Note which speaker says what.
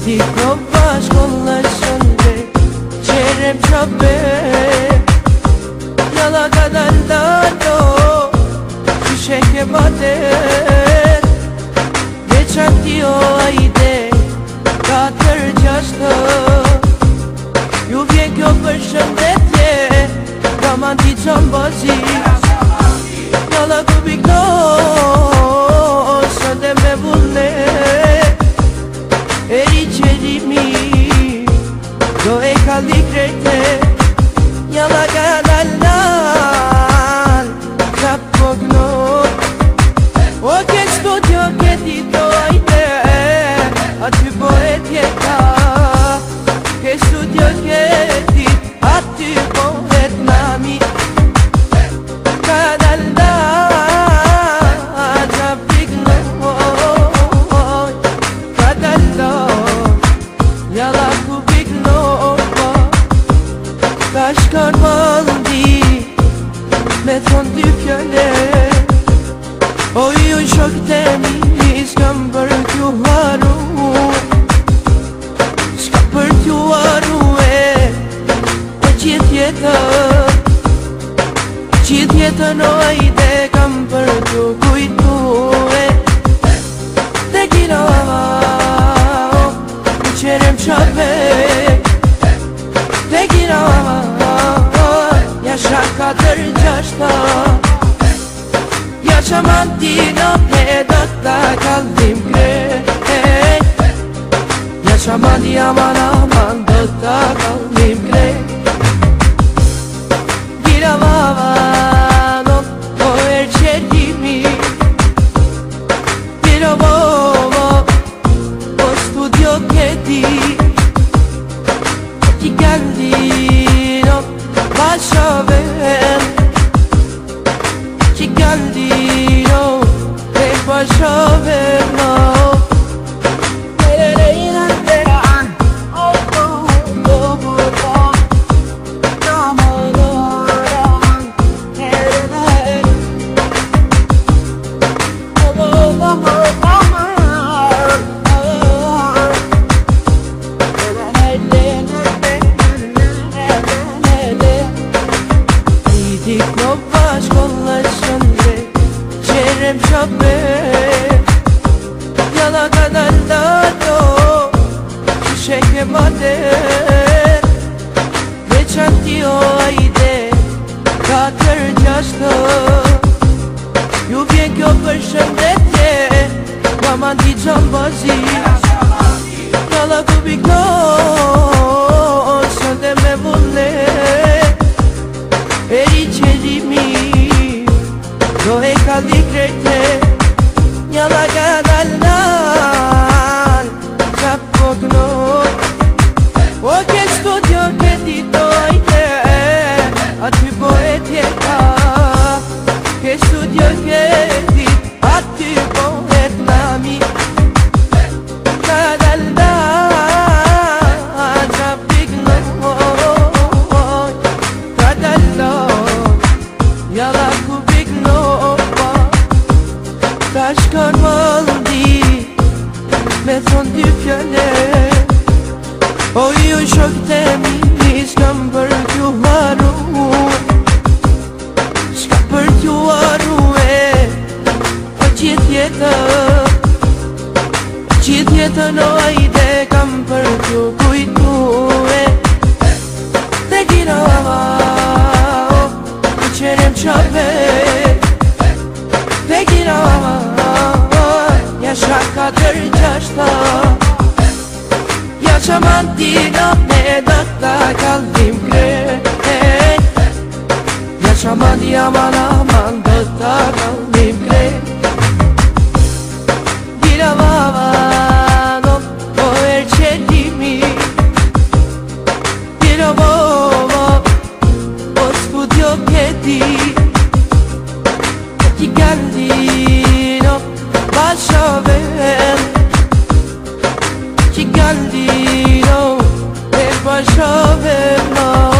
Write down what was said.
Speaker 1: Di proba shkollacande Cerem çabe Yala kadar dando Şişeke bater Geçen diyor ayde Katır çaştı Yuvye köpürşendete Romanti çambazi Yala kubiklo Söndeme bunne Ericerimi Do e kalli krete Jalla gadallan Trappogno O che studio che ti dojte A ty poet jeta Che studio che ti A ty poet nami Gadallan Trappigno Jalla kubik nova Tash karmaldi Me thon dy fjale O ju shok temi S'kam për t'ju haru S'ka për t'ju haru E Qith jetën o ajde Kam për t'ju kujtu Te kina Cerem çabe Te gira Yaşa katır çaşta Yaşaman dino Pedotta kaldim grek Yaşaman yaman aman Dotta kaldim grek Gira vavano O erçelimi Gira bovo O studio che ti candino Lascia ver Ti candino E lascia ver no Nova shkollacande Cerem çabe Jalla kadar dando Şişeke bater Geçen diyor ayde Katır çaştı Yuvye köpürşendete Romanti çambazi Jalla kubiklo Söndeme bunne Ericerimi Do e kalli krete Jalla gadallan Trappogno O che studio che ti dojte A ty poet jeta Che studio che ti A ty poet nami Gadallan Trappigno Jalla kubik nova Tash karmaldi Me thon dy fjale O ju shok temi S'kam për t'ju haru S'ka për t'ju haru O qith jetën o ajde Kam për t'ju kujtu Te gira Cerem çabe Te gira Yaşa katır çaşta Yaşaman dino Pedotta kaldim grek Yaşaman yaman aman Dotta kaldim grek Gira vavano O erçelimi Gira vovo O studio che ti candino Lascia ver Ti candino E lascia ver no